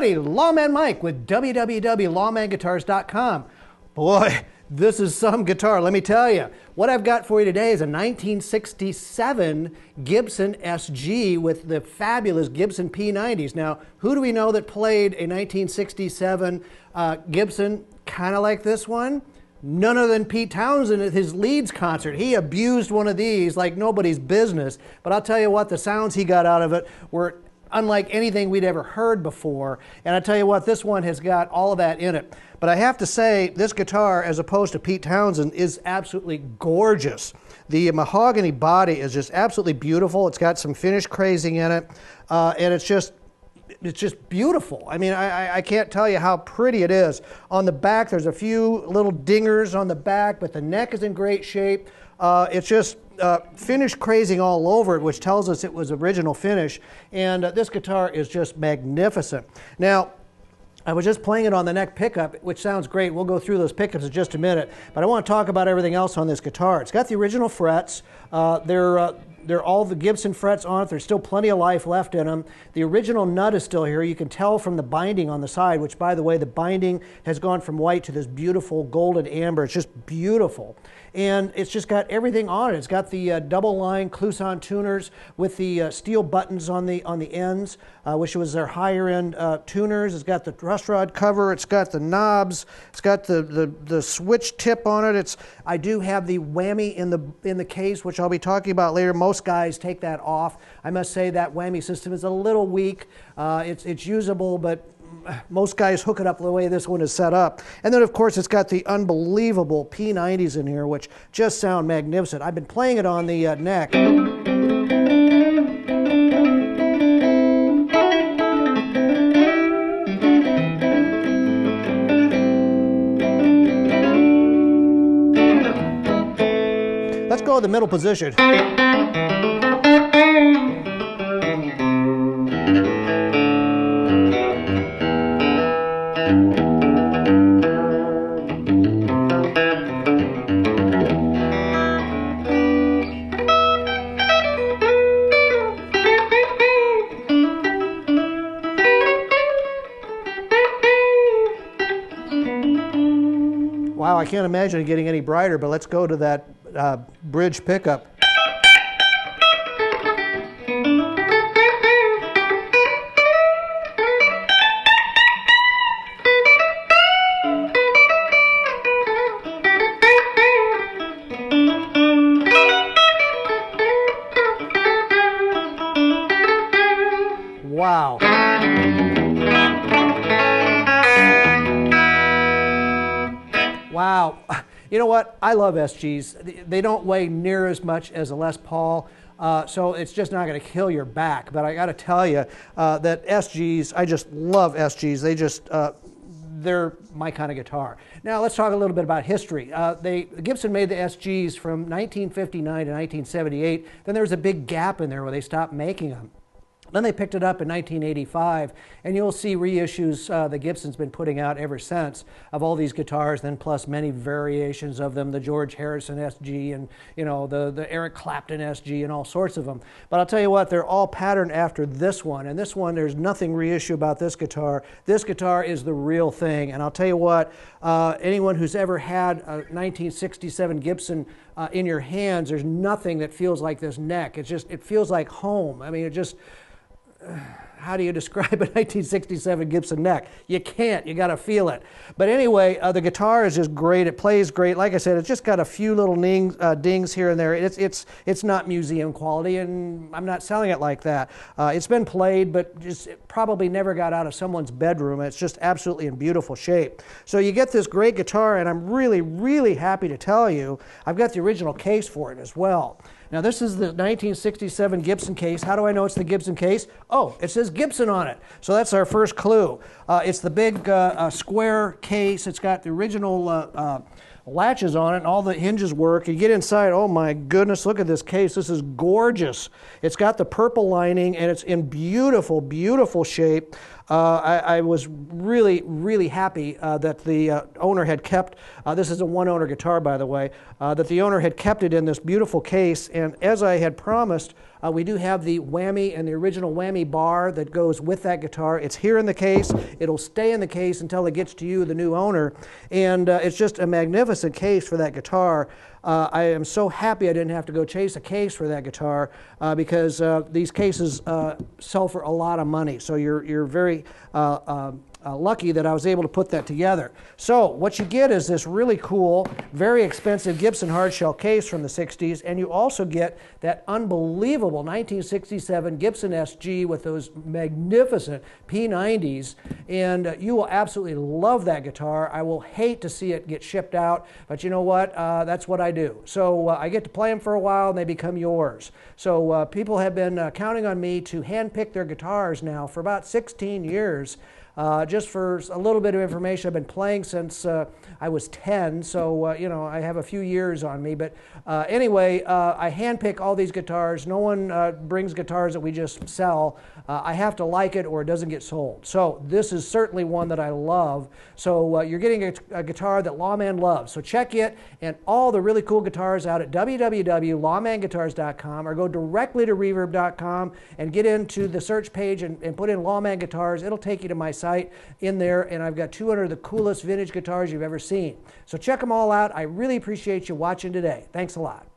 everybody, Lawman Mike with www.lawmanguitars.com. Boy, this is some guitar, let me tell you. What I've got for you today is a 1967 Gibson SG with the fabulous Gibson P-90's. Now, who do we know that played a 1967 Gibson kind of like this one? None other than Pete Townsend at his Leeds concert. He abused one of these like nobody's business. But I'll tell you what, the sounds he got out of it were unlike anything we'd ever heard before. And I tell you what, this one has got all of that in it. But I have to say, this guitar, as opposed to Pete Townsend, is absolutely gorgeous. The mahogany body is just absolutely beautiful. It's got some finished crazing in it, and it's just beautiful. I mean, I can't tell you how pretty it is. On the back, there's a few little dingers on the back, but the neck is in great shape. It's just finished crazing all over it, which tells us it was original finish. And this guitar is just magnificent. Now, I was just playing it on the neck pickup, which sounds great. We'll go through those pickups in just a minute. But I want to talk about everything else on this guitar. It's got the original frets. They're all the Gibson frets on it. There's still plenty of life left in them. The original nut is still here. You can tell from the binding on the side, which, by the way, the binding has gone from white to this beautiful golden amber. It's just beautiful. And it's just got everything on it. It's got the Double Line Kluson tuners with the steel buttons on the ends, which was their higher end tuners. It's got the truss rod cover. It's got the knobs. It's got the switch tip on it. I do have the whammy in the case, which I'll be talking about later. Most guys take that off. I must say that whammy system is a little weak. It's usable, but most guys hook it up the way this one is set up. And then, of course, it's got the unbelievable P-90's in here, which just sound magnificent. I've been playing it on the neck. Let's go to the middle position. Wow, I can't imagine it getting any brighter, but let's go to that bridge pickup. Wow. Wow. You know what? I love SGs. They don't weigh near as much as a Les Paul, so it's just not going to kill your back. But I got to tell you that SGs, I just love SGs. They're my kind of guitar. Now let's talk a little bit about history. Gibson made the SGs from 1959 to 1978. Then there was a big gap in there where they stopped making them. Then they picked it up in 1985, and you'll see reissues that Gibson's been putting out ever since of all these guitars, then plus many variations of them, the George Harrison SG and the Eric Clapton SG and all sorts of them. But I'll tell you what, they're all patterned after this one, and this one, there's nothing reissue about this guitar. This guitar is the real thing, and I'll tell you what, anyone who's ever had a 1967 Gibson in your hands, there's nothing that feels like this neck. It feels like home. I mean, how do you describe a 1967 Gibson neck? You can't. You got to feel it. But anyway, the guitar is just great. It plays great. Like I said, it's just got a few little dings here and there. It's not museum quality, and I'm not selling it like that. It's been played, but it probably never got out of someone's bedroom. It's just absolutely in beautiful shape. So you get this great guitar, and I'm really, really happy to tell you I've got the original case for it as well. Now this is the 1967 Gibson case. How do I know it's the Gibson case? Oh, it says Gibson on it. So that's our first clue. It's the big square case. It's got the original latches on it, and all the hinges work. You get inside, oh my goodness, look at this case. This is gorgeous. It's got the purple lining, and it's in beautiful, beautiful shape. I was really, really happy that the owner had kept, this is a one-owner guitar, by the way, that the owner had kept it in this beautiful case. And as I had promised, we do have the whammy and the original whammy bar that goes with that guitar. It's here in the case. It'll stay in the case until it gets to you, the new owner. And it's just a magnificent case for that guitar. I am so happy I didn't have to go chase a case for that guitar because these cases sell for a lot of money. So you're very lucky that I was able to put that together. So what you get is this really cool, very expensive Gibson hardshell case from the 60s, and you also get that unbelievable 1967 Gibson SG with those magnificent P-90's, and you will absolutely love that guitar. I will hate to see it get shipped out, but you know what? That's what I do. So I get to play them for a while, and they become yours. So people have been counting on me to handpick their guitars now for about 16 years. Just for a little bit of information, I've been playing since I was 10, so you know, I have a few years on me. But anyway, I handpick all these guitars. No one brings guitars that we just sell. I have to like it or it doesn't get sold. So this is certainly one that I love. So you're getting a guitar that Lawman loves. So check it and all the really cool guitars out at www.lawmanguitars.com, or go directly to reverb.com and get into the search page and put in Lawman Guitars. It'll take you to my site in there, and I've got 200 of the coolest vintage guitars you've ever seen. So check them all out. I really appreciate you watching today. Thanks a lot.